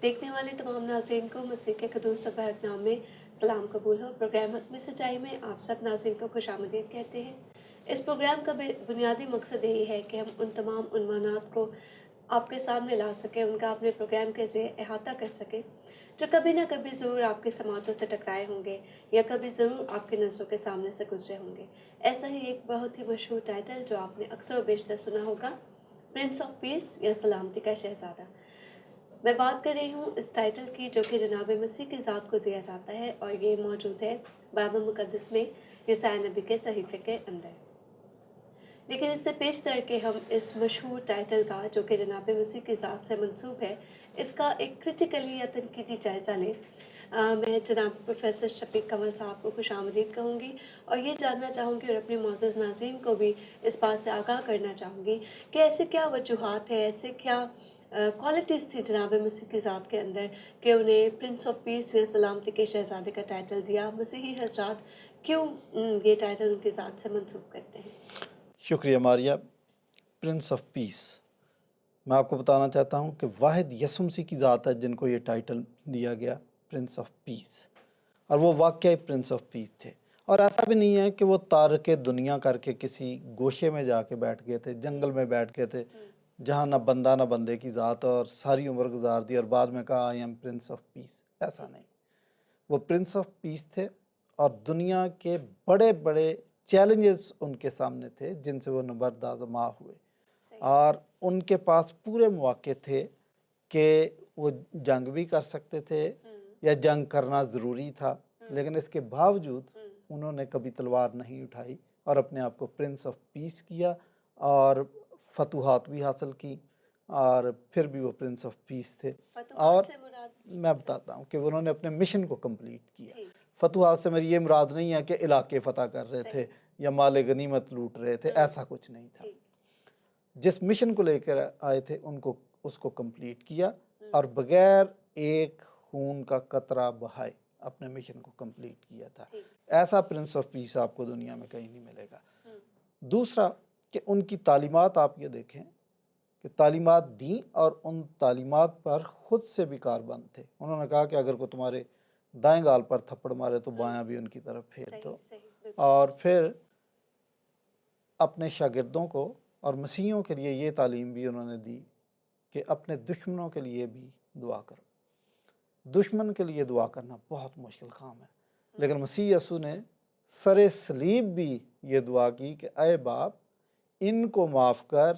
देखने वाले तमाम नाज़रीन को मसीह के क़ुद्दूस और पाक नाम में सलाम कबूल हो। प्रोग्राम हक़ में सच्चाई में आप सब नाज़रीन को खुशामदीद कहते हैं। इस प्रोग्राम का बुनियादी मकसद यही है कि हम उन तमाम उन्मानात को आपके सामने ला सकें, उनका अपने प्रोग्राम के ज़रिए अहाता कर सकें, जो कभी ना कभी ज़रूर आपकी समातों से टकराए होंगे या कभी ज़रूर आपकी नज़रों के सामने से गुजरे होंगे। ऐसा ही एक बहुत ही मशहूर टाइटल जो आपने अक्सर बेशतर सुना होगा, प्रिंस ऑफ पीस या सलामती का शहज़ादा। मैं बात कर रही हूँ इस टाइटल की जो कि जनाब मसीह की ज़ात को दिया जाता है और ये मौजूद है बाइबल मुक़द्दस में यशायाह नबी के सहीफ़े के अंदर। लेकिन इससे पेश करके हम इस मशहूर टाइटल का जो कि जनाब मसीह की ज़ात से मंसूब है, इसका एक क्रिटिकली या तनकीदी जायज़ा लें। मैं जनाब प्रोफेसर शफीक कमल साहब को खुशामदीद कहूँगी और ये जानना चाहूँगी और अपने मोअज़्ज़ज़ नाज़रीन को भी इस बात से आगाह करना चाहूँगी कि ऐसे क्या वजूहात हैं, ऐसे क्या क्वालिटीज़ थी जनाब मसीह की ज़ात के अंदर कि उन्हें प्रिंस ऑफ पीस या सलामती के शहज़ादे का टाइटल दिया। मसीही हज़रात क्यों ये टाइटल उनकी ज़ात से मंसूब करते हैं? शुक्रिया मारिया। प्रिंस ऑफ पीस, मैं आपको बताना चाहता हूँ कि वाहिद यसु मसीह की ज़ात है जिनको ये टाइटल दिया गया, प्रिंस ऑफ पीस। और वो वाकई प्रिंस ऑफ पीस थे। और ऐसा भी नहीं है कि वो तारक दुनिया करके किसी गोशे में जाके बैठ गए थे, जंगल में बैठ गए थे, जहाँ ना बंदा ना बंदे की ज़ात, और सारी उम्र गुजार दी और बाद में कहा I am Prince of peace. ऐसा नहीं, वो प्रिंस ऑफ पीस थे और दुनिया के बड़े बड़े चैलेंजेस उनके सामने थे जिनसे वो नबर्द आज़मा हुए, और उनके पास पूरे मौके थे कि वो जंग भी कर सकते थे या जंग करना ज़रूरी था, लेकिन इसके बावजूद उन्होंने कभी तलवार नहीं उठाई और अपने आप को प्रिंस ऑफ पीस किया और फतूहात भी हासिल की, और फिर भी वो प्रिंस ऑफ पीस थे। फतूहात और से मुराद? मैं बताता हूँ कि उन्होंने अपने मिशन को कंप्लीट किया। फतूहात से मेरी ये मुराद नहीं है कि इलाके फ़तह कर रहे थे या माले गनीमत लूट रहे थे, ऐसा कुछ नहीं था। जिस मिशन को लेकर आए थे उनको उसको कंप्लीट किया और बगैर एक खून का कतरा बहाए अपने मिशन को कंप्लीट किया था। ऐसा प्रिंस ऑफ पीस आपको दुनिया में कहीं नहीं मिलेगा। दूसरा कि उनकी तालीमात आप ये देखें कि तालीमात दी और उन तालीमात पर ख़ुद से भी कारबंद थे। उन्होंने कहा कि अगर कोई तुम्हारे दाएं गाल पर थप्पड़ मारे तो बायां भी उनकी तरफ फेर दो। और फिर अपने शागिर्दों को और मसीहियों के लिए ये तालीम भी उन्होंने दी कि अपने दुश्मनों के लिए भी दुआ करो। दुश्मन के लिए दुआ करना बहुत मुश्किल काम है, लेकिन मसीह यसू ने सरे सलीब भी ये दुआ की कि अय बाप इनको माफ़ कर,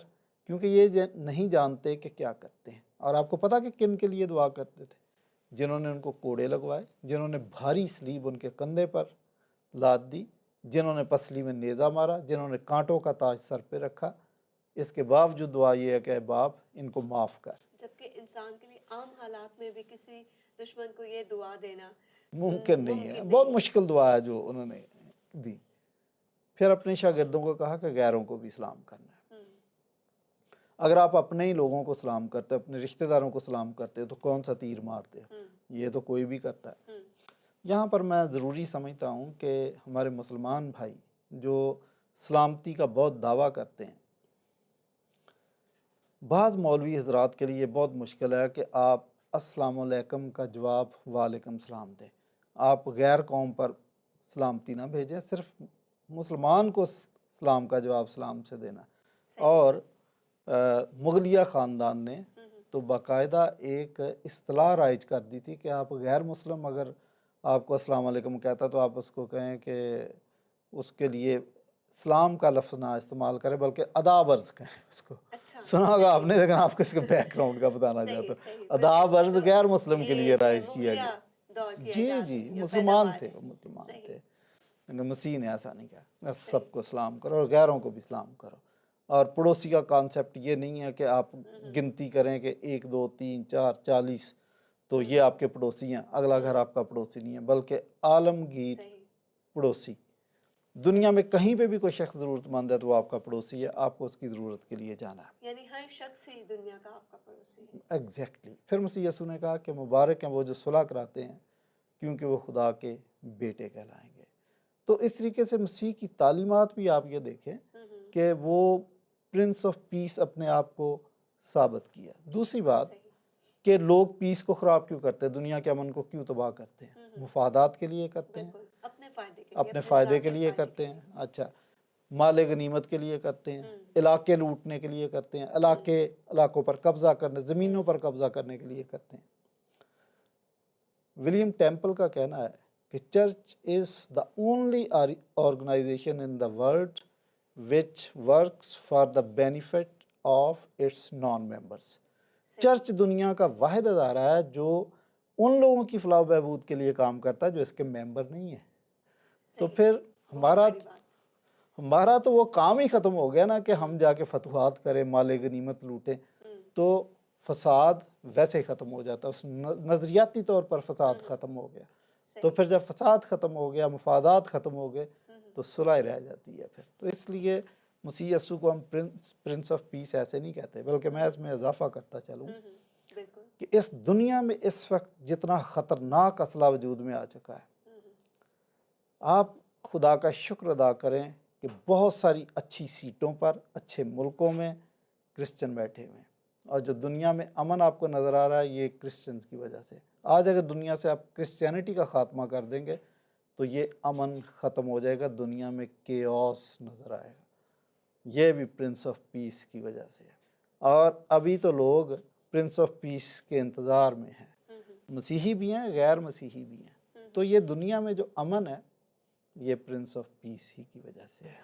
क्योंकि ये नहीं जानते कि क्या करते हैं। और आपको पता कि किन के लिए दुआ करते थे? जिन्होंने उनको कोड़े लगवाए, जिन्होंने भारी सलीब उनके कंधे पर लाद दी, जिन्होंने पसली में नेज़ा मारा, जिन्होंने कांटों का ताज सर पे रखा। इसके बावजूद दुआ ये है कि बाप इनको माफ़ कर। जबकि इंसान के लिए आम हालात में भी किसी दुश्मन को ये दुआ देना मुमकिन नहीं है, बहुत मुश्किल दुआ है जो उन्होंने दी। फिर अपने शागिर्दों को कहा कि गैरों को भी सलाम करना है। अगर आप अपने ही लोगों को सलाम करते हो, अपने रिश्तेदारों को सलाम करते हो, तो कौन सा तीर मारते हो? ये तो कोई भी करता है। यहाँ पर मैं ज़रूरी समझता हूँ कि हमारे मुसलमान भाई जो सलामती का बहुत दावा करते हैं, बाज़ मौलवी हज़रात के लिए बहुत मुश्किल है कि आप अस्सलामुअलैकुम का जवाब वालेकुम सलाम दें। आप गैर कौम पर सलामती ना भेजें, सिर्फ मुसलमान को सलाम का जवाब सलाम से देना। और मुगलिया ख़ानदान ने तो बाकायदा एक इस्तिलाह राइज कर दी थी कि आप गैर मुस्लिम अगर आपको अस्सलाम वालेकुम कहता तो आप उसको कहें कि उसके लिए सलाम का लफ्ज़ ना इस्तेमाल करें बल्कि अदाब अर्ज़ कहें उसको। सुना होगा आपने, लेकिन आपको इसके बैकग्राउंड का बताना चाहता हूँ। अदाब अर्ज़ गैर मुस्लिम के लिए राइज किया गया। जी जी, मुसलमान थे, वो मुसलमान थे, लेकिन मसीह ने ऐसा नहीं कहा, बस सबको सलाम करो और गैरों को भी सलाम करो। और पड़ोसी का कॉन्सेप्ट ये नहीं है कि आप गिनती करें कि 1 2 3 4 40 तो ये आपके पड़ोसी हैं, अगला घर आपका पड़ोसी नहीं है, बल्कि आलमगीर पड़ोसी। दुनिया में कहीं पे भी कोई शख्स ज़रूरतमंद है तो वो आपका पड़ोसी है, आपको उसकी ज़रूरत के लिए जाना है। यानी हर शख्स ही दुनिया का आपका पड़ोसी है। एग्जैक्टली। फिर मसीह यसू ने कहा कि मुबारक हैं वो जो सुलह कराते हैं, क्योंकि वो खुदा के बेटे कहलाएंगे। तो इस तरीके से मसीह की तालीमात भी आप ये देखें कि वो प्रिंस ऑफ पीस अपने आप को साबित किया। दूसरी बात कि लोग पीस को ख़राब क्यों करते हैं, दुनिया के अमन को क्यों तबाह करते हैं? मुफादात के लिए करते हैं, अपने फ़ायदे के लिए, अपने फ़ायदे के लिए करते हैं। अच्छा, माल गनीमत के लिए करते हैं, इलाके लूटने के लिए करते हैं, इलाकों पर कब्ज़ा करने, ज़मीनों पर कब्ज़ा करने के लिए करते हैं। विलियम टेम्पल का कहना है कि church is the only organization in the world which works for the benefit of its non members. Church दुनिया का वाहिद अदारा है जो उन लोगों की फलाह बहबूद के लिए काम करता है जो इसके मेंबर नहीं है। तो फिर हमारा तो वो काम ही ख़त्म हो गया ना कि हम जाके फतवाहत करें, माल गनीमत लूटें। तो फसाद वैसे ही ख़त्म हो जाता है, उस नज़रियाती तौर पर फसाद ख़त्म हो गया। तो फिर जब फसाद ख़त्म हो गया, मुफादात ख़त्म हो गए, तो सुलह रह जाती है फिर। तो इसलिए मसीह यस्सु को हम प्रिंस ऑफ पीस ऐसे नहीं कहते, बल्कि मैं इसमें इजाफा करता चलूँ कि इस दुनिया में इस वक्त जितना ख़तरनाक असला वजूद में आ चुका है, आप खुदा का शुक्र अदा करें कि बहुत सारी अच्छी सीटों पर, अच्छे मुल्कों में क्रिश्चियन बैठे हुए हैं, और जो दुनिया में अमन आपको नज़र आ रहा है ये क्रिश्चियन की वजह से। आज अगर दुनिया से आप क्रिश्चियनिटी का ख़ात्मा कर देंगे तो ये अमन ख़त्म हो जाएगा, दुनिया में केओस नज़र आएगा। ये भी प्रिंस ऑफ पीस की वजह से है, और अभी तो लोग प्रिंस ऑफ पीस के इंतज़ार में हैं, मसीही भी हैं, गैर मसीही भी हैं। तो ये दुनिया में जो अमन है ये प्रिंस ऑफ पीस ही की वजह से है।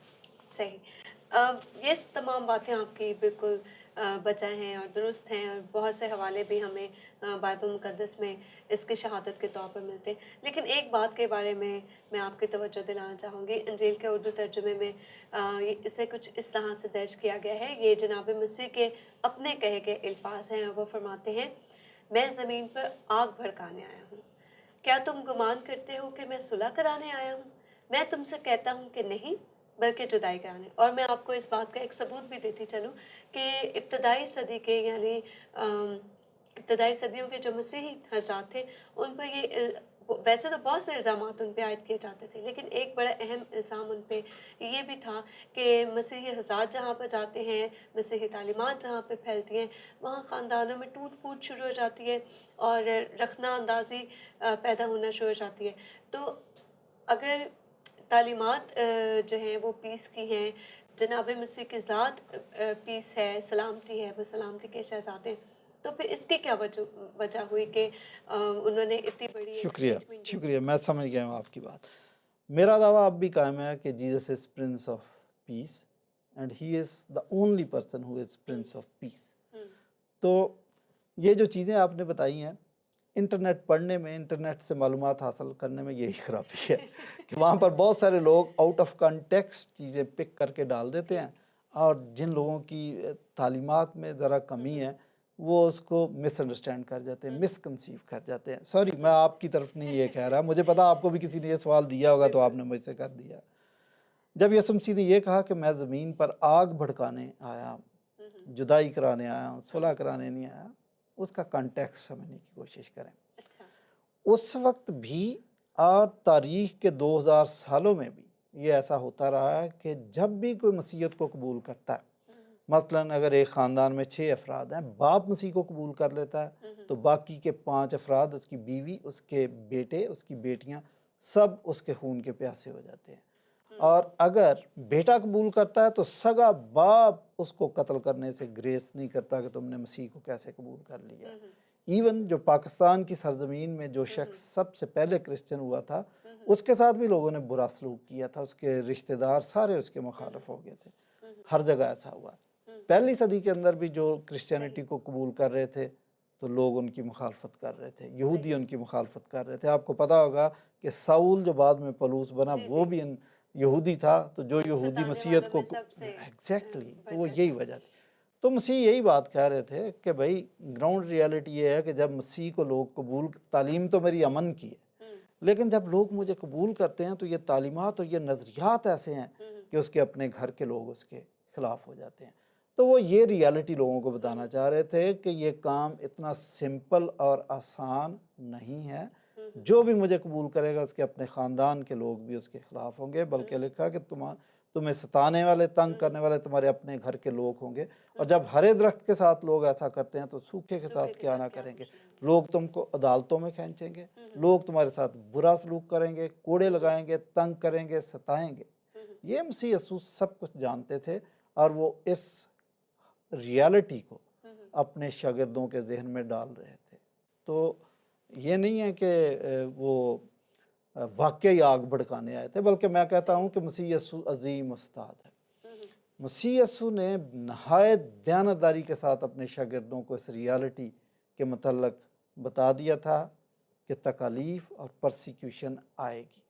सही। ये तमाम बातें आपकी बिल्कुल बचा हैं और दुरुस्त हैं, और बहुत से हवाले भी हमें बाइबल मुक़द्दस में इसकी शहादत के तौर पर मिलते हैं। लेकिन एक बात के बारे में मैं आपकी तवज्जो दिलाना चाहूँगी। इंजील के उर्दू तर्जुमे में इसे कुछ इस तरह से दर्ज किया गया है। ये जनाब मसीह के अपने कहे गए अल्फाज हैं, और वो फरमाते हैं, मैं ज़मीन पर आग भड़काने आया हूँ। क्या तुम गुमान करते हो कि मैं सुलह कराने आया हूँ? मैं तुमसे कहता हूँ कि नहीं, बल्कि जुदाई कराने। और मैं आपको इस बात का एक सबूत भी देती चलूँ कि इब्तदाई सदी के यानी इब्तदाई सदियों के जो मसीही हज़रात थे, उन पर ये वैसे तो बहुत से इल्ज़ामात उन पे आयद किए जाते थे, लेकिन एक बड़ा अहम इल्ज़ाम उन पे ये भी था कि मसीही हज़रात जहाँ पर जाते हैं, मसीही तालीमात जहाँ पे फैलती हैं, वहाँ ख़ानदानों में टूट-फूट शुरू हो जाती है और रखना अंदाज़ी पैदा होना शुरू हो जाती है। तो अगर तालीमात जो हैं वो पीस की हैं, जनाब मसीह की ज़ात पीस है, सलामती है, वो सलामती के शहज़ादे हैं, तो फिर इसकी क्या वजह हुई कि उन्होंने इतनी बड़ी एक शुक्रिया स्टेटमेंट दी? शुक्रिया, मैं समझ गया हूँ आपकी बात। मेरा दावा अब भी कायम है कि Jesus is Prince of peace and he is the only person who is Prince of peace. तो ये जो चीज़ें आपने बताई हैं, इंटरनेट पढ़ने में, इंटरनेट से मालूमात हासिल करने में यही खराबी है कि वहाँ पर बहुत सारे लोग आउट ऑफ कंटेक्स्ट चीज़ें पिक करके डाल देते हैं, और जिन लोगों की तालीमात में ज़रा कमी है वो उसको मिसअंडरस्टैंड कर जाते हैं, मिसकंसीव कर जाते हैं। सॉरी, मैं आपकी तरफ नहीं ये कह रहा, मुझे पता आपको भी किसी ने ये सवाल दिया होगा तो आपने मुझसे कर दिया। जब यीशु मसीह ने ये कहा कि मैं ज़मीन पर आग भड़काने आया, जुदाई कराने आया हूँ, सुलह कराने नहीं आया, उसका कॉन्टेक्स्ट समझने की कोशिश करें। अच्छा। उस वक्त भी और तारीख़ के 2000 सालों में भी ये ऐसा होता रहा है कि जब भी कोई मसीहत को कबूल करता है, मसलन अगर एक ख़ानदान में 6 अफराद हैं, बाप मसीह को कबूल कर लेता है तो बाकी के 5 अफराद, उसकी बीवी, उसके बेटे, उसकी बेटियां, सब उसके खून के प्यासे हो जाते हैं। और अगर बेटा कबूल करता है तो सगा बाप उसको कत्ल करने से ग्रेस नहीं करता कि तुमने मसीह को कैसे कबूल कर लिया। इवन जो पाकिस्तान की सरजमीन में जो शख्स सबसे पहले क्रिश्चियन हुआ था, उसके साथ भी लोगों ने बुरा सलूक किया था, उसके रिश्तेदार सारे उसके मुखालिफ हो गए थे। हर जगह ऐसा हुआ। पहली सदी के अंदर भी जो क्रिश्चियनिटी को कबूल कर रहे थे तो लोग उनकी मुखालफत कर रहे थे, यहूदी उनकी मुखालफत कर रहे थे। आपको पता होगा कि साउल जो बाद में पलूस बना वो भी यहूदी था, तो जो यहूदी मसीहत को एग्जैक्टली तो वो यही वजह थी। तो मसीह यही बात कह रहे थे कि भाई ग्राउंड रियलिटी ये है कि जब मसीह को लोग कबूल, तालीम तो मेरी अमन की है, लेकिन जब लोग मुझे कबूल करते हैं तो ये तालीमात और ये नज़रियात ऐसे हैं कि उसके अपने घर के लोग उसके ख़िलाफ़ हो जाते हैं। तो वो ये रियलिटी लोगों को बताना चाह रहे थे कि ये काम इतना सिंपल और आसान नहीं है। जो भी मुझे कबूल करेगा उसके अपने ख़ानदान के लोग भी उसके ख़िलाफ़ होंगे, बल्कि लिखा कि तुम्हें सताने वाले, तंग करने वाले तुम्हारे अपने घर के लोग होंगे। और जब हरे दरख्त के साथ लोग ऐसा करते हैं तो सूखे के साथ क्या ना करेंगे। लोग तुमको अदालतों में खींचेंगे, लोग तुम्हारे साथ बुरा सलूक करेंगे, कोड़े लगाएंगे, तंग करेंगे, सताएंगे। ये मसीह यीशु सब कुछ जानते थे और वो इस रियलिटी को अपने शागिर्दों के जहन में डाल रहे थे। तो ये नहीं है कि वो वाकई आग भड़काने आए थे, बल्कि मैं कहता हूँ कि मसीह यीशु अजीम उस्ताद है। मसीह यीशु ने नहायत दयानतदारी के साथ अपने शागिर्दों को इस रियलिटी के मतलब बता दिया था कि तकालीफ और परसिक्यूशन आएगी।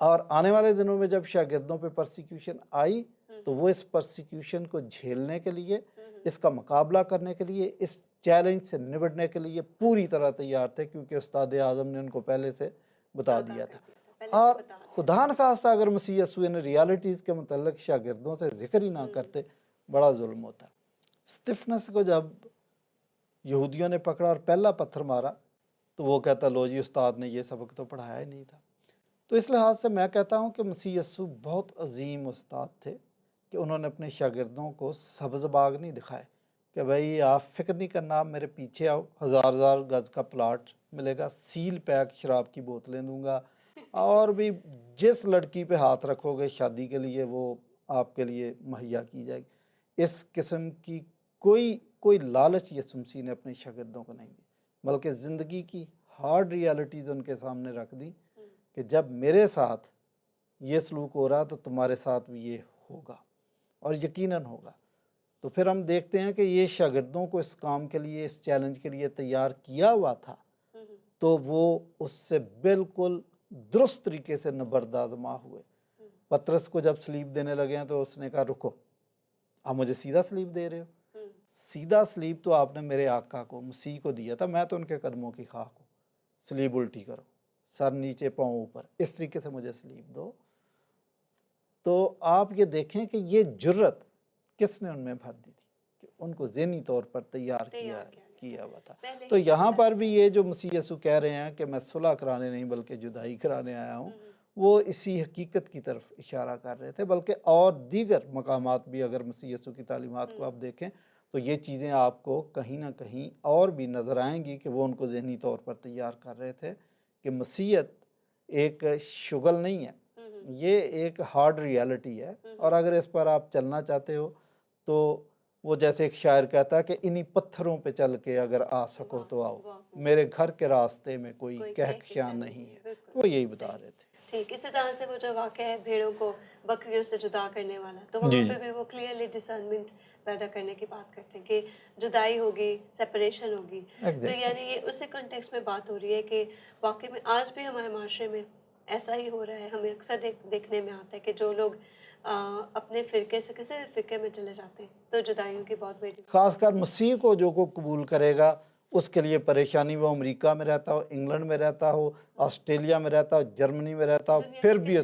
और आने वाले दिनों में जब शागिर्दों पे परसिक्यूशन आई तो वो इस परसिक्यूशन को झेलने के लिए, इसका मुकाबला करने के लिए, इस चैलेंज से निपटने के लिए पूरी तरह तैयार थे, क्योंकि उस्ताद आज़म ने उनको पहले से बता दिया था। और खुदा न खास्ता अगर मसीह यीशु इन रियलिटीज़ के मतलब शागिर्दों से जिक्र ही ना करते, बड़ा जुल्म होता। स्टिफनस को जब यहूदियों ने पकड़ा और पहला पत्थर मारा तो वो कहता, लो जी उस्ताद ने ये सबक तो पढ़ाया ही नहीं था। तो इस लिहाज से मैं कहता हूँ कि मसीह यीशु बहुत अजीम उस्ताद थे कि उन्होंने अपने शागिर्दों को सब्ज़ बाग नहीं दिखाए कि भाई आप फ़िक्र नहीं करना, आप मेरे पीछे आओ, हज़ार गज का प्लाट मिलेगा, सील पैक शराब की बोतलें दूंगा, और भी जिस लड़की पे हाथ रखोगे शादी के लिए वो आपके लिए मुहैया की जाएगी। इस किस्म की कोई लालच यीशु मसीह ने अपने शागिर्दों को नहीं दी, बल्कि ज़िंदगी की हार्ड रियलिटीज़ उनके सामने रख दी कि जब मेरे साथ ये सलूक हो रहा तो तुम्हारे साथ भी ये होगा, और यकीनन होगा। तो फिर हम देखते हैं कि ये शागिर्दों को इस काम के लिए, इस चैलेंज के लिए तैयार किया हुआ था, तो वो उससे बिल्कुल दुरुस्त तरीके से नबरदाजमा हुए। पतरस को जब सलीब देने लगे हैं तो उसने कहा रुको, आप मुझे सीधा सलीब दे रहे हो? सीधा सलीब तो आपने मेरे आका को, मसीह को दिया था, मैं तो उनके कदमों की खाक हूँ। सलीब उल्टी करो, सर नीचे पाँव ऊपर, इस तरीके से मुझे सलीब दो। तो आप ये देखें कि ये जुर्रत किसने उनमें भर दी थी कि उनको ज़हनी तौर पर तैयार किया हुआ था। तो यहाँ पर भी ये जो मसीह यीशु कह रहे हैं कि मैं सुलह कराने नहीं बल्कि जुदाई कराने आया हूँ, वो इसी हकीकत की तरफ इशारा कर रहे थे। बल्कि और दीगर मकामात भी अगर मसीह यीशु की तालीमात को आप देखें तो ये चीज़ें आपको कहीं ना कहीं और भी नज़र आएंगी कि वो उनको ज़हनी तौर पर तैयार कर रहे थे कि मसीहत एक शुगल नहीं है, ये एक हार्ड रियलिटी है। और अगर इस पर आप चलना चाहते हो तो वो जैसे एक शायर कहता है कि इन्हीं पत्थरों पे चल के अगर आ सको तो आओ, मेरे घर के रास्ते में कोई कहकशां नहीं है। वो यही बता रहे थे। ठीक, इसी तरह से वो जो वाक़या है भेड़ों को बकरियों से जुदा करने वाला, तो वहाँ पे भी वो क्लियरली डिसर्नमेंट पैदा करने की बात करते हैं कि जुदाई होगी, सेपरेशन होगी। तो यानी ये उसी कॉन्टेक्स्ट में बात हो रही है कि वाकई में आज भी हमारे माशरे में ऐसा ही हो रहा है। हमें अक्सर देखने में आता है कि जो लोग अपने फ़िरके से किसी फ़िरके में चले जाते हैं तो जुदाइयों की बहुत बड़ी, ख़ासकर मसीह को जो को कबूल करेगा उसके लिए परेशानी, वो अमेरिका में रहता हो, इंग्लैंड में रहता हो, ऑस्ट्रेलिया में रहता हो, जर्मनी में रहता हो, फिर भी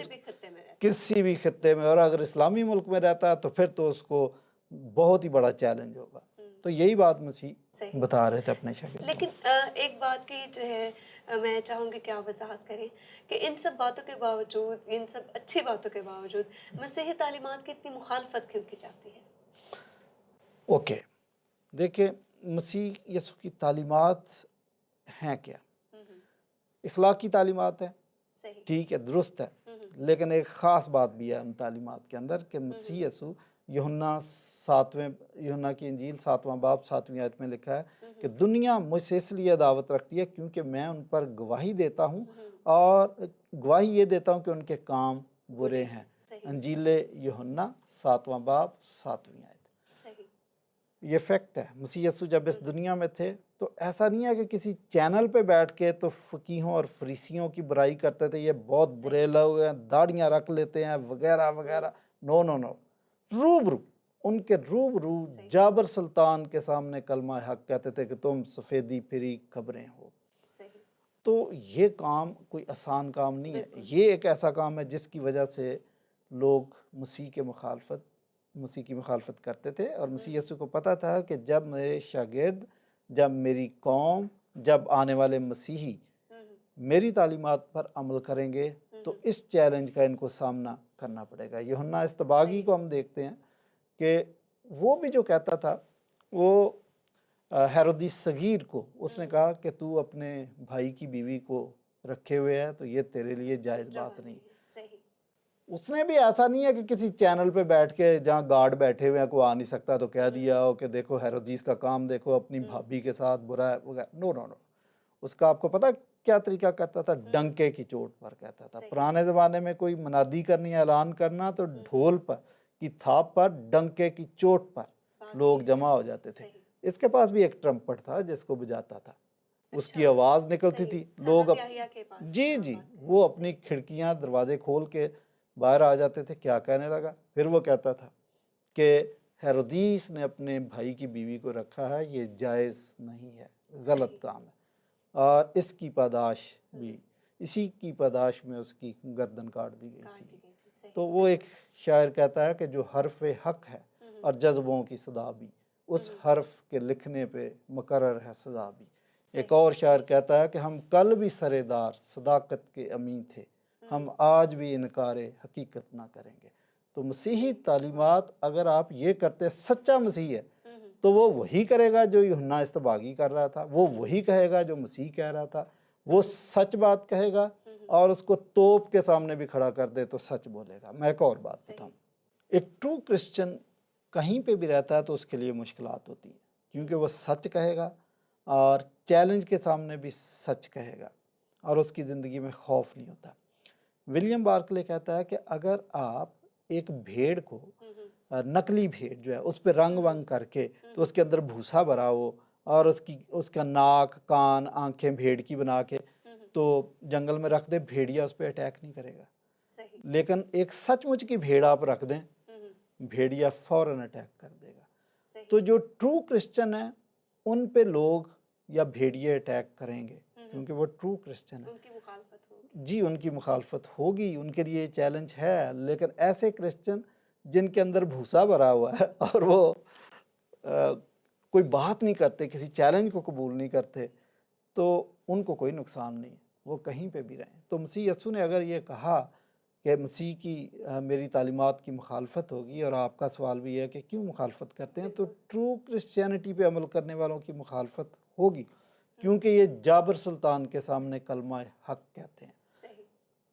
किसी भी खत्ते में, और अगर इस्लामी मुल्क में रहता है तो फिर तो उसको बहुत ही बड़ा चैलेंज होगा। तो यही बात मसीह बता रहे थे अपने शागिर्दों। लेकिन एक बात की जो है मैं चाहूँगी कि आप वजाहत करें कि इन सब बातों के बावजूद, इन सब अच्छी बातों के बावजूद मसीही तालीमात की इतनी मुखालफत क्यों की जाती है? ओके, देखिए मसीह यीशु की तालीमात हैं क्या? इखलाकी तालीमात है, ठीक है, दुरुस्त है, लेकिन एक ख़ास बात भी है उन तालीमात के अंदर कि मसीह यीशु यूहन्ना की इंजील 7वां बाब 7वीं आयत में लिखा है कि दुनिया मुझसे इसलिए दावत रखती है क्योंकि मैं उन पर गवाही देता हूँ, और गवाही ये देता हूँ कि उनके काम बुरे हैं। इंजील यूहन्ना 7वां बाब 7वीं आयत। ये फैक्ट है। मसीह यीशु जब इस दुनिया में थे तो ऐसा नहीं है कि किसी चैनल पे बैठ के तो फ़कीहों और फरीसियों की बुराई करते थे, ये बहुत बुरे लोग हैं, दाढ़ियाँ रख लेते हैं वगैरह वगैरह। नो नो नो, रूबरू उनके रूबरू जाबर सुल्तान के सामने कलमा हक कहते थे कि तुम सफ़ेदी फिरी खबरें हो। तो ये काम कोई आसान काम नहीं है, ये एक ऐसा काम है जिसकी वजह से लोग मसीह की मुखालफत करते थे। और मसीह यीशु को पता था कि जब मेरे शागिर्द, जब मेरी कौम, जब आने वाले मसीही मेरी तालीमात पर अमल करेंगे तो इस चैलेंज का इनको सामना करना पड़ेगा। यूहन्ना इस्तबागी को हम देखते हैं कि वो भी जो कहता था, वो हेरोदिस सगीर को उसने कहा कि तू अपने भाई की बीवी को रखे हुए है तो ये तेरे लिए जायज़ बात नहीं। सही। उसने भी ऐसा नहीं है कि किसी चैनल पे बैठ के जहाँ गार्ड बैठे हुए हैं कोई आ नहीं सकता तो कह दिया हो कि देखो हेरोदिस का काम देखो, अपनी भाभी के साथ बुरा है वगैरह। नो नो नो, उसका आपको पता क्या तरीका करता था? डंके की चोट पर कहता था। पुराने ज़माने में कोई मनादी करनी, ऐलान करना तो ढोल पर की थाप पर, डंके की चोट पर लोग जमा हो जाते थे। इसके पास भी एक ट्रम्पट था जिसको बजाता था, उसकी आवाज़ निकलती थी, लोग जी जी वो अपनी खिड़कियां दरवाजे खोल के बाहर आ जाते थे। क्या कहने लगा? फिर वो कहता था कि हेरोदिस ने अपने भाई की बीवी को रखा है, ये जायज़ नहीं है, गलत काम है, और इसकी पादाश भी, इसी की पादाश में उसकी गर्दन काट दी गई थी। तो वो एक शायर कहता है कि जो हर्फ हक है और जज्बों की सदा भी, उस हर्फ के लिखने पे मुकर्रर है सजा भी। एक और शायर कहता है कि हम कल भी सरेदार सदाकत के अमीन थे, हम आज भी इनकार हकीकत ना करेंगे। तो मसीही तालीमात अगर आप ये करते, सच्चा मसीह है तो वो वही करेगा जो यूहन्ना इस्तबागी कर रहा था, वो वही कहेगा जो मसीह कह रहा था, वो सच बात कहेगा, और उसको तोप के सामने भी खड़ा कर दे तो सच बोलेगा। मैं एक और बात बताऊं, एक ट्रू क्रिश्चियन कहीं पे भी रहता है तो उसके लिए मुश्किलात होती है, क्योंकि वो सच कहेगा और चैलेंज के सामने भी सच कहेगा और उसकी ज़िंदगी में खौफ नहीं होता। विलियम बार्कले कहता है कि अगर आप एक भेड़ को, नकली भेड़ जो है, उस पर रंग वंग करके तो उसके अंदर भूसा भरा हो और उसका नाक कान आंखें भेड़ की बना के तो जंगल में रख दे, भेड़िया उस पर अटैक नहीं करेगा। लेकिन एक सचमुच की भेड़ आप रख दें, भेड़िया फौरन अटैक कर देगा। तो जो ट्रू क्रिश्चियन है उन पे लोग या भेड़िए अटैक करेंगे क्योंकि वो ट्रू क्रिश्चियन है। उनकी मुखालफत होगी जी, उनकी मुखालफत होगी, उनके लिए चैलेंज है। लेकिन ऐसे क्रिश्चियन जिनके अंदर भूसा भरा हुआ है और वो कोई बात नहीं करते, किसी चैलेंज को कबूल नहीं करते, तो उनको कोई नुकसान नहीं, वो कहीं पे भी रहें। तो मसीह यस्सु ने अगर ये कहा कि मसीह की मेरी तालीमात की मुखालफत होगी, और आपका सवाल भी है कि क्यों मुखालफत करते हैं, तो ट्रू क्रिश्चियनिटी पे अमल करने वालों की मुखालफत होगी, क्योंकि ये जाबर सुल्तान के सामने कलमा हक कहते हैं।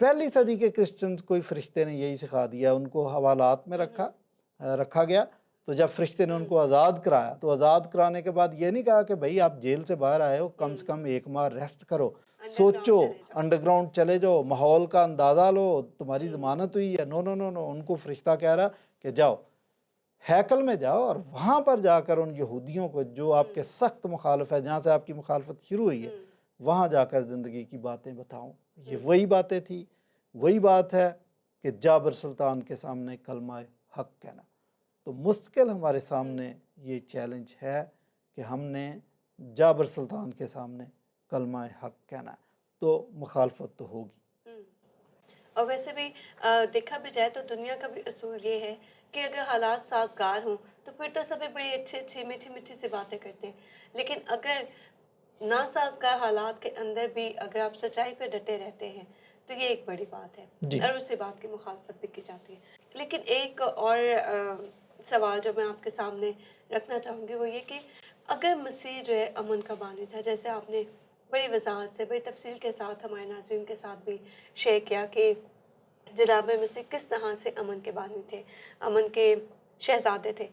पहली सदी के क्रिश्चियंस कोई फरिश्ते ने यही सिखा दिया, उनको हवालात में रखा गया। तो जब फरिश्ते ने उनको आज़ाद कराया तो आज़ाद कराने के बाद ये नहीं कहा कि भाई आप जेल से बाहर आए हो, कम से कम 1 माह रेस्ट करो, सोचो, अंडरग्राउंड चले जाओ, माहौल का अंदाज़ा लो, तुम्हारी ज़मानत हुई है। नो नो नो नो, उनको फरिश्ता कह रहा कि जाओ हैकल में जाओ और वहाँ पर जाकर उन यहूदियों को जो आपके सख्त मुखालिफ है, जहाँ से आपकी मुखालफत शुरू हुई है, वहाँ जाकर ज़िंदगी की बातें बताओ। ये वही बातें थी, वही बात है कि जाबर सुल्तान के सामने कलमा हक कहना। तो मुश्किल हमारे सामने ये चैलेंज है कि हमने जाबर सुल्तान के सामने कलमा हक कहना, तो मुखालफत तो होगी। और वैसे भी देखा भी जाए तो दुनिया का भी असूल ये है कि अगर हालात साजगार हों तो फिर तो सभी बड़ी अच्छी अच्छी मीठी मीठी सी बातें करते हैं, लेकिन अगर नासाजगार हालात के अंदर भी अगर आप सच्चाई पर डटे रहते हैं तो ये एक बड़ी बात है और उसी बात की मुखालफत भी की जाती है। लेकिन एक और सवाल जो मैं आपके सामने रखना चाहूँगी वो ये कि अगर मसीह जो है अमन का बानी था, जैसे आपने बड़ी वजाहत से, बड़ी तफसील के साथ हमारे नाज़रीन के साथ भी शेयर किया कि जनाब मसीह किस तरह से अमन के बानी थे, अमन के शहजादे थे,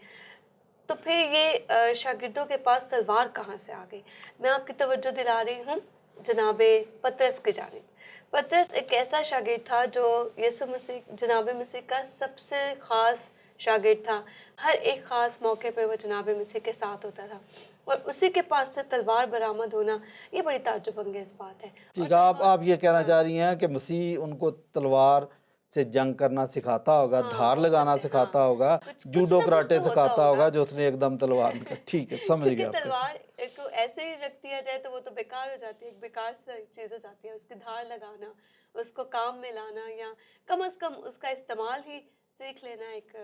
तो फिर ये शागिर्दों के पास तलवार कहाँ से आ गई? मैं आपकी तवज्जो दिला रही हूँ जनाब पतरस की जानिब। पतरस एक ऐसा शागिर्द था जो यीशु मसीह, जनाब मसीह का सबसे ख़ास शागिर्द था। हर एक ख़ास मौके पे वो जनाब मसीह के साथ होता था और उसी के पास से तलवार बरामद होना ये बड़ी ताज्जुब अंगेज़ बात है। ठीक है, आप ये कहना चाह रही हैं कि मसीह उनको तलवार से जंग करना सिखाता होगा, धार लगाना सिखाता होगा, जूडो कराटे सिखाता होगा, जो उसने एकदम तलवार निकाल। ठीक है, समझ गया। तलवार को ऐसे ही रख दिया जाए तो वो तो बेकार हो जाती है, एक बेकार सी चीज़ हो जाती है। उसकी धार लगाना, उसको काम में लाना या कम से कम उसका इस्तेमाल ही सीख लेना एक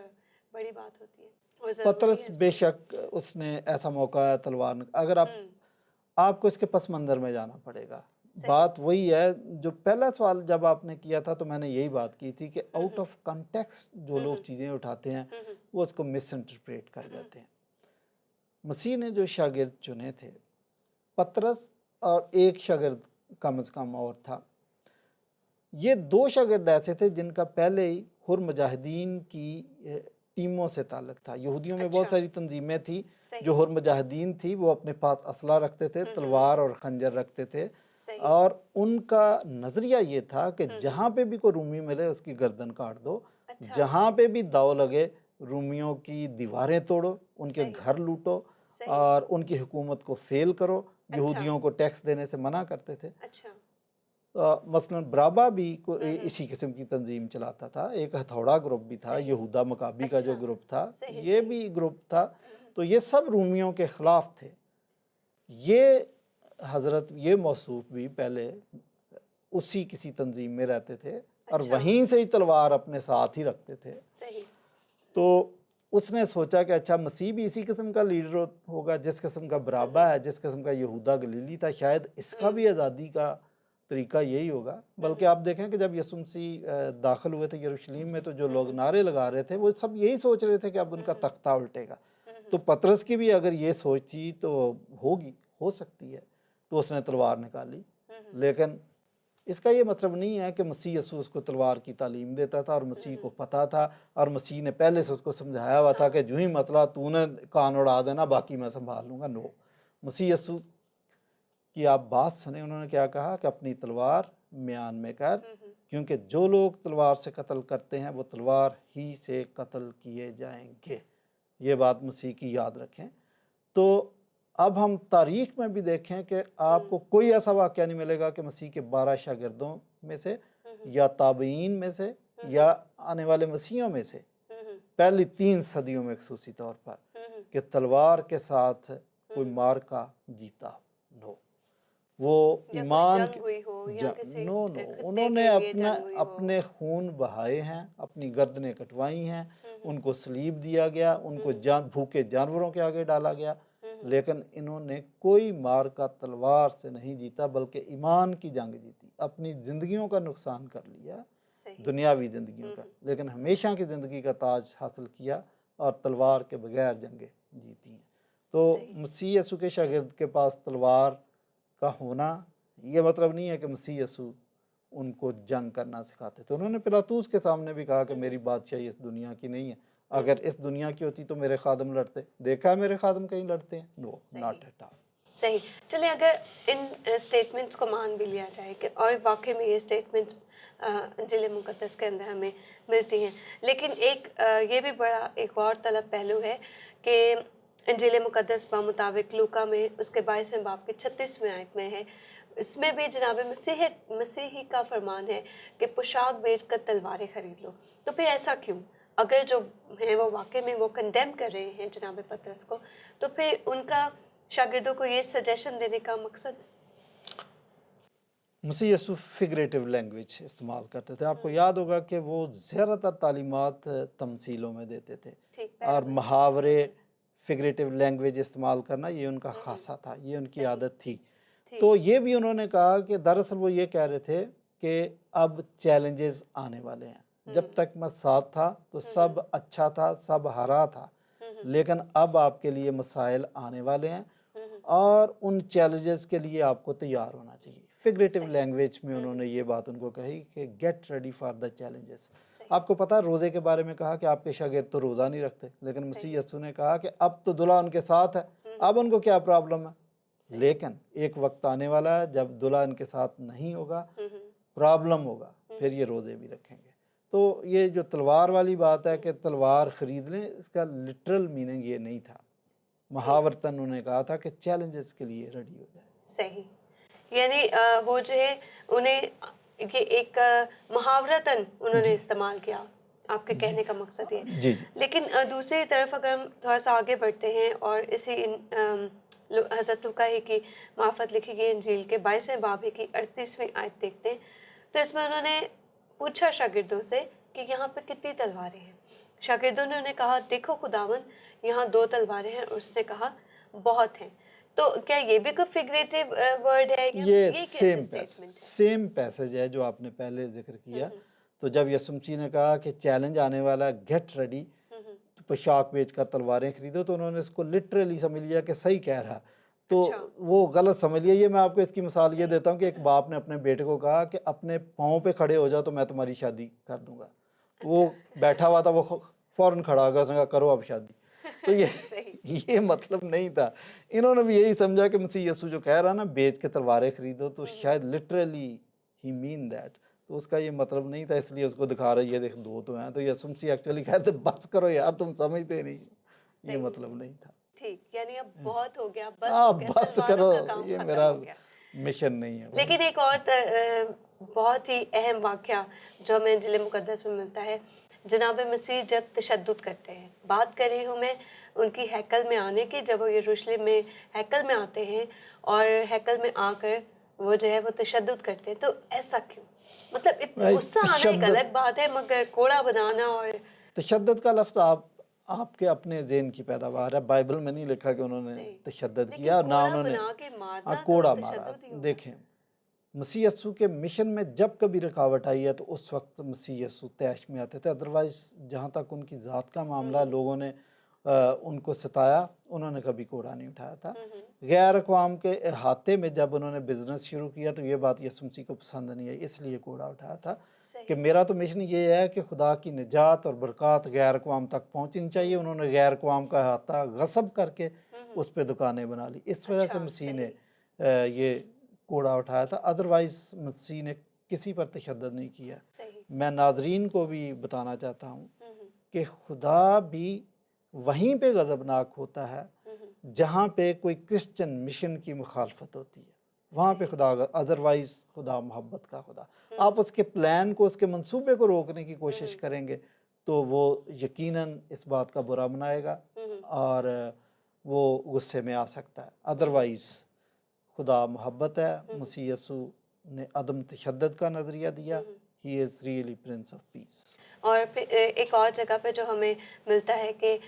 बड़ी बात होती है। पतरस बेशक उसने ऐसा मौका है तलवार, अगर आपको इसके पस मंज़र में जाना पड़ेगा। बात वही है जो पहला सवाल जब आपने किया था, तो मैंने यही बात की थी कि आउट ऑफ कॉन्टेक्स्ट जो लोग चीज़ें उठाते हैं वो उसको मिस इंटरप्रेट कर जाते हैं। मसीह ने जो शागिर्द चुने थे, पतरस और एक शागिर्द कम से कम और था, ये दो शागिर्द ऐसे थे जिनका पहले ही हुर मुजाहिदीन की टीमों से ताल्लुक था। यहूदियों में बहुत सारी तंजीमें थी जो हुर मुजाहिदीन थी, वो अपने पास असला रखते थे, तलवार और खंजर रखते थे, और उनका नज़रिया ये था कि जहाँ पे भी कोई रूमी मिले उसकी गर्दन काट दो, जहाँ पे भी दाव लगे रूमियों की दीवारें तोड़ो, उनके घर लूटो और उनकी हुकूमत को फेल करो। यहूदियों को टैक्स देने से मना करते थे। मसलन बराबा भी इसी किस्म की तंजीम चलाता था। एक हथौड़ा ग्रुप भी था, यहूदा मकाबी का जो ग्रुप था, ये भी ग्रुप था। तो ये सब रूमियों के ख़िलाफ़ थे। ये मौसूफ भी पहले उसी किसी तंजीम में रहते थे और वहीं से ही तलवार अपने साथ ही रखते थे। तो उसने सोचा कि अच्छा, मसीह भी इसी किस्म का लीडर होगा, जिस किस्म का बराबा है, जिस किस्म का यहूदा गलीली था, शायद इसका भी आज़ादी का तरीका यही होगा। बल्कि आप देखें कि जब यसु मसीह दाखिल हुए थे यरूशलेम में, तो जो लोग नारे लगा रहे थे वो सब यही सोच रहे थे कि अब उनका तख्ता उल्टेगा। तो पतरस की भी अगर ये सोच थी तो हो सकती है, तो उसने तलवार निकाली। लेकिन इसका ये मतलब नहीं है कि मसीह यसु उसको तलवार की तालीम देता था और मसीह को पता था और मसीह ने पहले से उसको समझाया हुआ था कि जो ही मतला तूने कान उड़ा देना, बाकी मैं संभाल लूँगा। नो, मसीह यसु की आप बात सुने, उन्होंने क्या कहा कि अपनी तलवार म्यान में कर, क्योंकि जो लोग तलवार से कत्ल करते हैं वो तलवार ही से कत्ल किए जाएंगे। ये बात मसीह की याद रखें। तो अब हम तारीख में भी देखें कि आपको कोई ऐसा वाक़या नहीं मिलेगा कि मसीह के 12 शागिर्दों में से या ताबईन में से या आने वाले मसीहों में से पहली 3 सदियों में ख़ुसूसी तौर पर कि तलवार के साथ कोई मार का जीता। नो, वो ईमान नो, उन्होंने अपने खून बहाए हैं, अपनी गर्दनें कटवाई हैं, उनको सलीब दिया गया, उनको भूखे जानवरों के आगे डाला गया, लेकिन इन्होंने कोई मार का तलवार से नहीं जीता, बल्कि ईमान की जंग जीती। अपनी ज़िंदगियों का नुकसान कर लिया, दुनियावी ज़िंदगियों का, लेकिन हमेशा की ज़िंदगी का ताज हासिल किया और तलवार के बगैर जंगें जीती हैं। तो मसीह यसु के शागिर्द के पास तलवार का होना ये मतलब नहीं है कि मसीह यसु उनको जंग करना सिखाते थे। उन्होंने पिलातूस के सामने भी कहा कि मेरी बादशाही इस दुनिया की नहीं है, अगर इस दुनिया की होती तो मेरे खादम लड़ते। देखा है मेरे खादम कहीं लड़ते हैं? No, not at all. सही। चलिए, अगर इन स्टेटमेंट्स को मान भी लिया जाए कि और वाकई में ये स्टेटमेंट्स इंजील मुक़द्दस के अंदर हमें मिलती हैं, लेकिन ये भी बड़ा एक और तलब पहलू है कि इंजील मुक़द्दस मुताबिक लूका में उसके 22वें बाब की 36वें आयत में है, इसमें भी जनाब मसीही का फरमान है कि पोशाक बेचकर तलवारें खरीद लो। तो फिर ऐसा क्यों? अगर जो हैं वो वाकई में वो कंडेम कर रहे हैं जनाब पतरस को, तो फिर उनका शागिर्दों को ये सजेशन देने का मकसद? मसीह यसु फिगरेटिव लैंग्वेज इस्तेमाल करते थे। आपको याद होगा कि वो ज़्यादातर तालीमात तमसीलों में देते थे और मुहावरे, फिगरेटिव लैंग्वेज इस्तेमाल करना ये उनका खासा था, ये उनकी आदत थी। तो ये भी उन्होंने कहा कि दरअसल वो ये कह रहे थे कि अब चैलेंजेस आने वाले हैं। जब तक मैं साथ था तो सब अच्छा था, सब हरा था, लेकिन अब आपके लिए मसाइल आने वाले हैं और उन चैलेंजेस के लिए आपको तैयार होना चाहिए। फिगरेटिव लैंग्वेज में उन्होंने ये बात उनको कही कि get ready for the challenges. आपको पता है रोज़े के बारे में कहा कि आपके शागिर्द तो रोज़ा नहीं रखते, लेकिन मसीह यीशु ने कहा कि अब तो दुल्हा उनके साथ है, अब उनको क्या प्रॉब्लम है। लेकिन एक वक्त आने वाला है जब दुल्हा इनके साथ नहीं होगा, प्रॉब्लम होगा, फिर ये रोज़े भी रखेंगे। तो ये जो तलवार वाली बात है कि तलवार ख़रीद लें, इसका लिटरल मीनिंग ये नहीं था। मुहावरतन उन्होंने कहा था कि चैलेंजेस के लिए रेडी हो जाए। सही, यानी वो जो है उन्हें ये एक मुहावरतन उन्होंने इस्तेमाल किया, आपके कहने का मकसद ये। जी। लेकिन दूसरी तरफ अगर हम थोड़ा सा आगे बढ़ते हैं और इसी हज़रत लूका ही की मार्फत लिखी गई इंजील के 22वें बाब की 38वीं आयत देखते हैं, तो इसमें उन्होंने पूछा शागिर्दों से कि यहाँ पे कितनी तलवारें हैं। शागिर्दों ने उन्हें कहा, देखो खुदावंद, यहाँ 2 तलवारें हैं। और उसने कहा, बहुत हैं। तो क्या ये भी कोई फिगरेटिव वर्ड है या ये कैसे सेम स्टेटमेंट है? सेम पैसेज है जो आपने पहले जिक्र किया। तो जब यीशु मसीह ने कहा कि चैलेंज आने वाला, गेट रेडी, तो पोशाक बेचकर तलवारें खरीदो, तो उन्होंने इसको लिटरली समझ लिया कि सही कह रहा। तो अच्छा। वो गलत समझ लिया। ये मैं आपको इसकी मिसाल ये देता हूँ कि एक बाप ने अपने बेटे को कहा कि अपने पाँव पे खड़े हो जाओ तो मैं तुम्हारी शादी कर दूंगा। वो बैठा हुआ था, वो फौरन खड़ा हो गया, उसने कहा करो अब शादी। तो ये मतलब नहीं था। इन्होंने भी यही समझा कि मसीह यीशु जो कह रहा ना बेच के तलवारें खरीदो, तो शायद लिटरली ही मीन दैट। तो उसका ये मतलब नहीं था, इसलिए उसको दिखा रहा है ये देख दो तो हैं। तो यीशु मसीह एक्चुअली कहते बस करो यार, तुम समझते नहीं, ये मतलब नहीं था। ठीक, यानी अब बहुत हो गया, बस हाँ हो गया, बस तलवारों करो, का काम ये खत्म मेरा हो गया। मिशन नहीं है। लेकिन एक और बहुत ही अहम वाक़या जो हमें इंजील मुक़द्दस में मिलता है, जनाब मसीह जब तशद्दुद करते हैं, बात कर रही हूँ मैं उनकी हैकल में आने की, जब वो यरूशलेम में हैकल में आते हैं और हैकल में आकर वो जो है वो तशद्दुद करते हैं, तो ऐसा क्यों? मतलब भाई, गुस्सा आना एक अलग बात है, मगर कोड़ा बनाना और तशद्दुद का लफ्ज़ आपके अपने ज़हन की पैदावार है। बाइबल में नहीं लिखा कि उन्होंने तशद्दुद किया, ना उन्होंने कोड़ा मारा। देखें, मसीह यीशु के मिशन में जब कभी रुकावट आई है तो उस वक्त मसीह यीशु तैश में आते थे। अदरवाइज़ जहाँ तक उनकी ज़ात का मामला, लोगों ने उनको सताया, उन्होंने कभी कोड़ा नहीं उठाया था। गैर अक़वाम के अहाते में जब उन्होंने बिज़नेस शुरू किया तो ये बात यीशु मसीह को पसंद नहीं आई, इसलिए कोड़ा उठाया था कि मेरा तो मिशन ये है कि खुदा की निजात और बरक़ात गैर अक़वाम तक पहुँचनी चाहिए। उन्होंने गैर अक़वाम का अहाता गसब करके उस पर दुकानें बना ली। इस वजह से मसीह ने ये कोड़ा उठाया था। अदरवाइज़ मसीह ने किसी पर तशद्दुद नहीं किया। मैं नाज़रीन को भी बताना चाहता हूँ कि खुदा भी वहीं पे गज़बनाक होता है जहाँ पे कोई क्रिश्चियन मिशन की मुखालफत होती है, वहाँ पे खुदा। अदरवाइज़ खुदा मोहब्बत का खुदा। आप उसके प्लान को, उसके मंसूबे को रोकने की कोशिश करेंगे तो वो यकीनन इस बात का बुरा मनाएगा और वो गुस्से में आ सकता है। अदरवाइज़ खुदा मोहब्बत है। मसीह यीशु ने अदम तशद्दुद का नज़रिया दिया। He is really Prince of peace. और फिर एक और जगह पे जो हमें मिलता है कि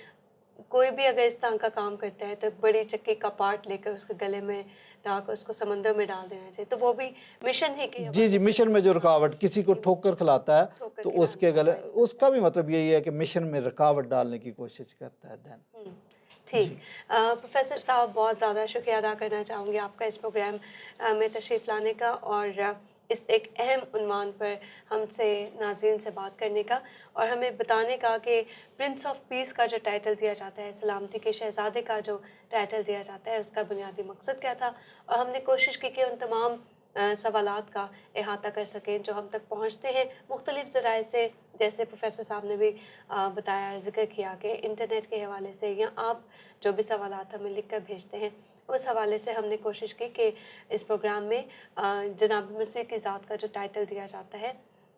कोई भी अगर इस तरह का काम करता है तो एक बड़ी चक्की का पार्ट लेकर उसके गले में डालकर उसको समंदर में डाल देना चाहिए, तो वो भी मिशन ही की जी मिशन में जो रुकावट, किसी को ठोकर खिलाता है तो उसके गले, उसका भी मतलब यही है कि मिशन में रुकावट डालने की कोशिश करता है। देन ठीक, प्रोफेसर साहब बहुत ज़्यादा शुक्रिया अदा करना चाहूँगी आपका इस प्रोग्राम में तशरीफ़ लाने का और इस एक अहम उन्वान पर हमसे नाज़रीन से बात करने का और हमें बताने का कि प्रिंस ऑफ पीस का जो टाइटल दिया जाता है, सलामती के शहज़ादे का जो टाइटल दिया जाता है, उसका बुनियादी मकसद क्या था, और हमने कोशिश की कि उन तमाम सवालात का अहाता कर सकें जो हम तक पहुँचते हैं मुख्तलिफ़ ज़राए से, जैसे प्रोफेसर साहब ने भी बताया, ज़िक्र किया कि इंटरनेट के हवाले से या आप जो भी सवालात हमें लिख कर भेजते हैं, उस हवाले से हमने कोशिश की कि इस प्रोग्राम में जनाब मसीह की ज़ात का जो टाइटल दिया जाता है,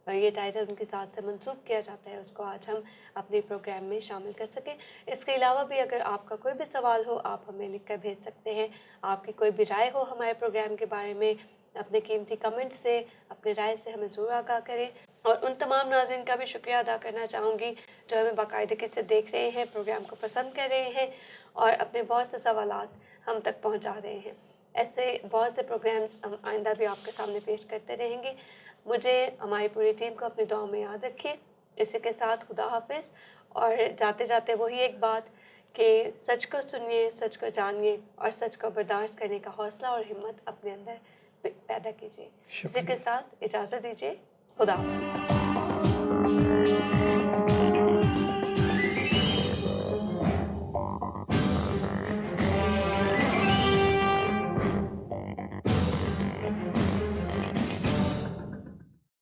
ये टाइटल उनकी ज़ात से मंसूब किया जाता है, उसको आज हम अपने प्रोग्राम में शामिल कर सकें। इसके अलावा भी अगर आपका कोई भी सवाल हो, आप हमें लिख कर भेज सकते हैं। आपकी कोई भी राय हो हमारे प्रोग्राम के बारे में, अपने कीमती कमेंट से, अपने राय से हमें ज़रूर आगाह करें। और उन तमाम नाज़रीन का भी शुक्रिया अदा करना चाहूँगी जो हमें बाकायदगी से देख रहे हैं, प्रोग्राम को पसंद कर रहे हैं और अपने बहुत से सवालात हम तक पहुँचा रहे हैं। ऐसे बहुत से प्रोग्राम्स हम आइंदा भी आपके सामने पेश करते रहेंगे। मुझे, हमारी पूरी टीम को अपनी दुआ में याद रखिए। इसी के साथ खुदा हाफिज़, और जाते जाते वही एक बात कि सच को सुनिए, सच को जानिए और सच को बर्दाश्त करने का हौसला और हिम्मत अपने अंदर पैदा कीजिए। इसी के साथ इजाज़त दीजिए। खुदा हाफिज़।